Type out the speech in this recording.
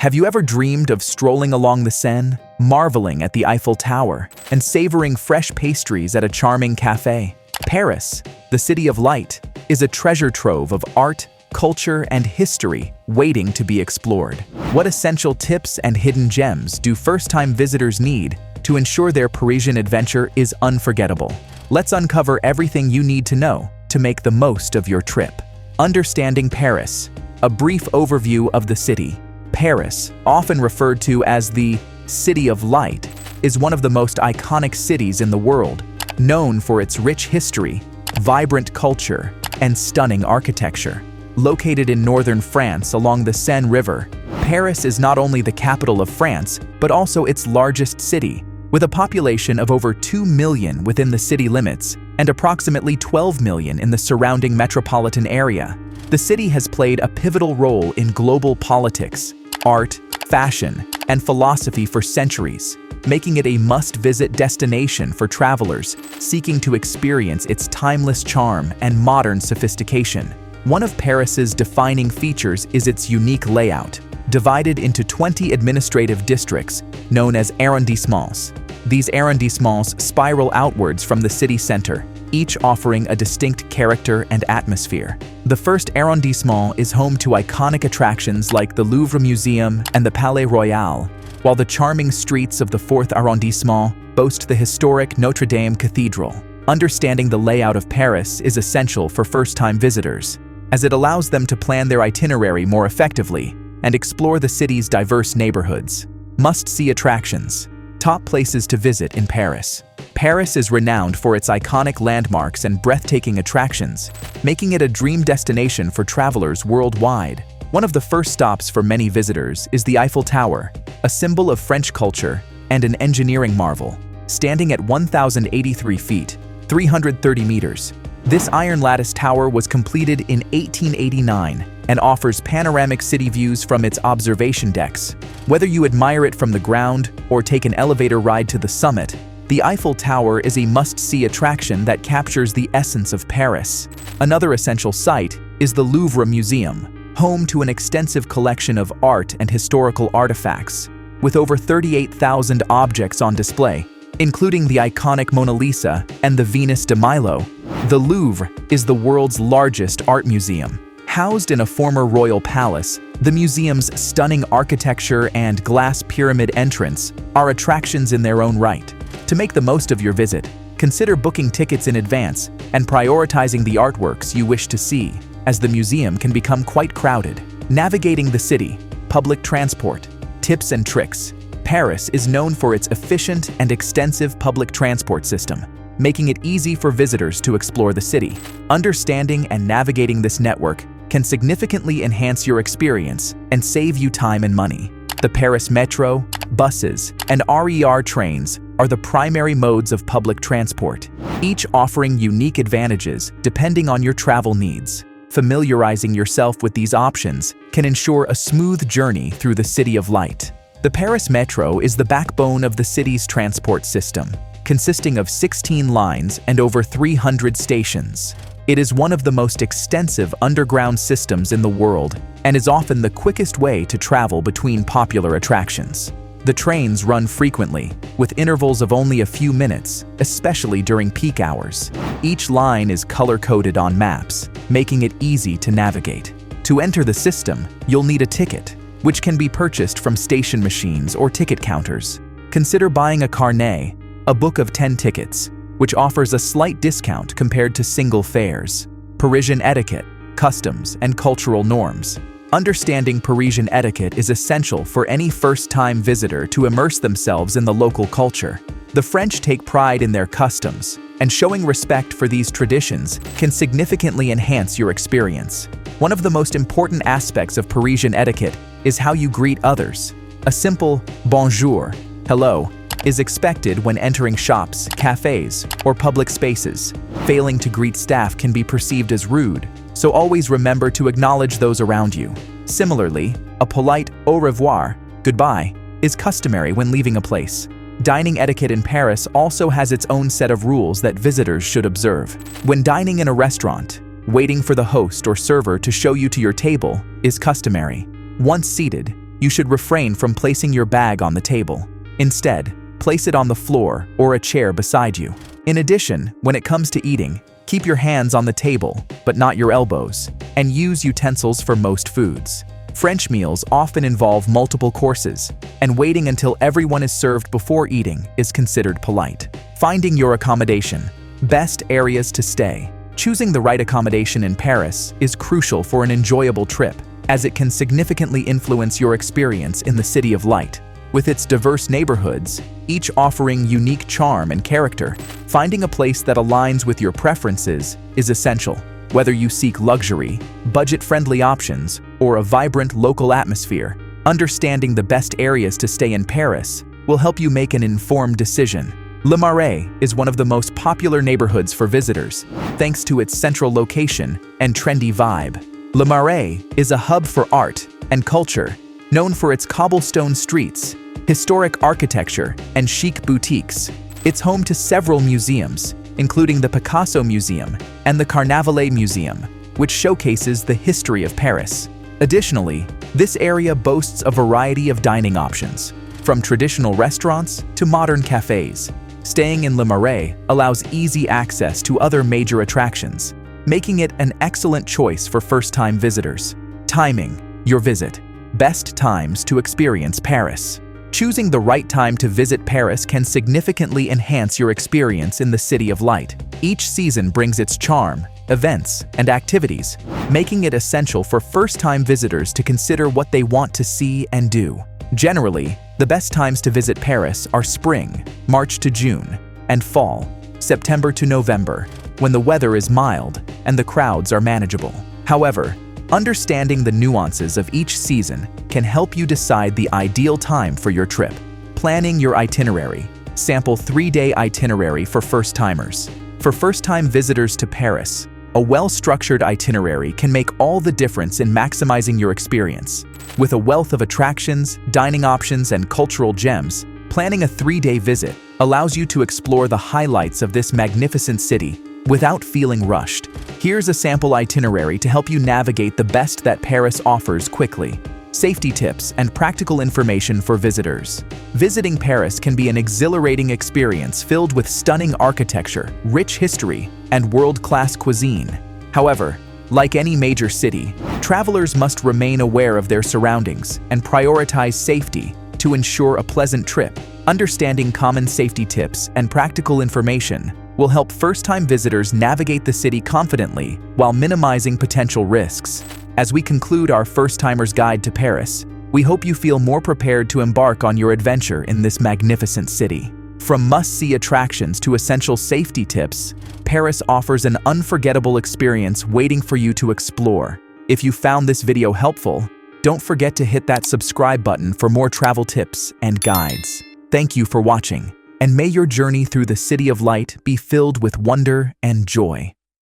Have you ever dreamed of strolling along the Seine, marveling at the Eiffel Tower, and savoring fresh pastries at a charming cafe? Paris, the city of light, is a treasure trove of art, culture, and history waiting to be explored. What essential tips and hidden gems do first-time visitors need to ensure their Parisian adventure is unforgettable? Let's uncover everything you need to know to make the most of your trip. Understanding Paris. A brief overview of the city. Paris, often referred to as the City of Light, is one of the most iconic cities in the world, known for its rich history, vibrant culture, and stunning architecture. Located in northern France along the Seine River, Paris is not only the capital of France, but also its largest city, with a population of over 2 million within the city limits and approximately 12 million in the surrounding metropolitan area. The city has played a pivotal role in global politics, art, fashion, and philosophy for centuries, making it a must-visit destination for travelers seeking to experience its timeless charm and modern sophistication. One of Paris's defining features is its unique layout, divided into 20 administrative districts known as arrondissements. These arrondissements spiral outwards from the city center, each offering a distinct character and atmosphere. The first arrondissement is home to iconic attractions like the Louvre Museum and the Palais Royal, while the charming streets of the fourth arrondissement boast the historic Notre Dame Cathedral. Understanding the layout of Paris is essential for first-time visitors, as it allows them to plan their itinerary more effectively and explore the city's diverse neighborhoods. Must-see attractions. Top places to visit in Paris. Paris is renowned for its iconic landmarks and breathtaking attractions, making it a dream destination for travelers worldwide. One of the first stops for many visitors is the Eiffel Tower, a symbol of French culture and an engineering marvel. Standing at 1,083 feet, 330 meters, this iron lattice tower was completed in 1889 and offers panoramic city views from its observation decks. Whether you admire it from the ground or take an elevator ride to the summit, the Eiffel Tower is a must-see attraction that captures the essence of Paris. Another essential site is the Louvre Museum, home to an extensive collection of art and historical artifacts, with over 38,000 objects on display, including the iconic Mona Lisa and the Venus de Milo. The Louvre is the world's largest art museum. Housed in a former royal palace, the museum's stunning architecture and glass pyramid entrance are attractions in their own right. To make the most of your visit, consider booking tickets in advance and prioritizing the artworks you wish to see, as the museum can become quite crowded. Navigating the city, public transport, tips and tricks. Paris is known for its efficient and extensive public transport system, making it easy for visitors to explore the city. Understanding and navigating this network can significantly enhance your experience and save you time and money. The Paris Metro, buses, and RER trains are the primary modes of public transport, each offering unique advantages depending on your travel needs. Familiarizing yourself with these options can ensure a smooth journey through the City of Light. The Paris Metro is the backbone of the city's transport system, consisting of 16 lines and over 300 stations. It is one of the most extensive underground systems in the world and is often the quickest way to travel between popular attractions. The trains run frequently, with intervals of only a few minutes, especially during peak hours. Each line is color-coded on maps, making it easy to navigate. To enter the system, you'll need a ticket, which can be purchased from station machines or ticket counters. Consider buying a carnet, a book of 10 tickets, which offers a slight discount compared to single fares. Parisian etiquette, customs, and cultural norms. Understanding Parisian etiquette is essential for any first-time visitor to immerse themselves in the local culture. The French take pride in their customs, and showing respect for these traditions can significantly enhance your experience. One of the most important aspects of Parisian etiquette is how you greet others. A simple bonjour, hello, is expected when entering shops, cafes, or public spaces. Failing to greet staff can be perceived as rude, so always remember to acknowledge those around you. Similarly, a polite au revoir, goodbye, is customary when leaving a place. Dining etiquette in Paris also has its own set of rules that visitors should observe. When dining in a restaurant, waiting for the host or server to show you to your table is customary. Once seated, you should refrain from placing your bag on the table. Instead, place it on the floor or a chair beside you. In addition, when it comes to eating, keep your hands on the table, but not your elbows, and use utensils for most foods. French meals often involve multiple courses, and waiting until everyone is served before eating is considered polite. Finding your accommodation. Best areas to stay. Choosing the right accommodation in Paris is crucial for an enjoyable trip, as it can significantly influence your experience in the City of Light. With its diverse neighborhoods, each offering unique charm and character, finding a place that aligns with your preferences is essential. Whether you seek luxury, budget-friendly options, or a vibrant local atmosphere, understanding the best areas to stay in Paris will help you make an informed decision. Le Marais is one of the most popular neighborhoods for visitors, thanks to its central location and trendy vibe. Le Marais is a hub for art and culture, known for its cobblestone streets, historic architecture, and chic boutiques. It's home to several museums, including the Picasso Museum and the Carnavalet Museum, which showcases the history of Paris. Additionally, this area boasts a variety of dining options, from traditional restaurants to modern cafes. Staying in Le Marais allows easy access to other major attractions, making it an excellent choice for first-time visitors. Timing your visit. Best times to experience Paris. Choosing the right time to visit Paris can significantly enhance your experience in the City of Light. Each season brings its charm, events, and activities, making it essential for first-time visitors to consider what they want to see and do. Generally, the best times to visit Paris are spring, March to June, and fall, September to November, when the weather is mild and the crowds are manageable. However, understanding the nuances of each season can help you decide the ideal time for your trip. Planning your itinerary. Sample 3-day itinerary for first-timers. For first-time visitors to Paris, a well-structured itinerary can make all the difference in maximizing your experience. With a wealth of attractions, dining options, and cultural gems, planning a 3-day visit allows you to explore the highlights of this magnificent city without feeling rushed. Here's a sample itinerary to help you navigate the best that Paris offers quickly. Safety tips and practical information for visitors. Visiting Paris can be an exhilarating experience filled with stunning architecture, rich history, and world-class cuisine. However, like any major city, travelers must remain aware of their surroundings and prioritize safety to ensure a pleasant trip. Understanding common safety tips and practical information will help first-time visitors navigate the city confidently while minimizing potential risks. As we conclude our first-timer's guide to Paris, we hope you feel more prepared to embark on your adventure in this magnificent city. From must-see attractions to essential safety tips, Paris offers an unforgettable experience waiting for you to explore. If you found this video helpful, don't forget to hit that subscribe button for more travel tips and guides. Thank you for watching, and may your journey through the City of Light be filled with wonder and joy.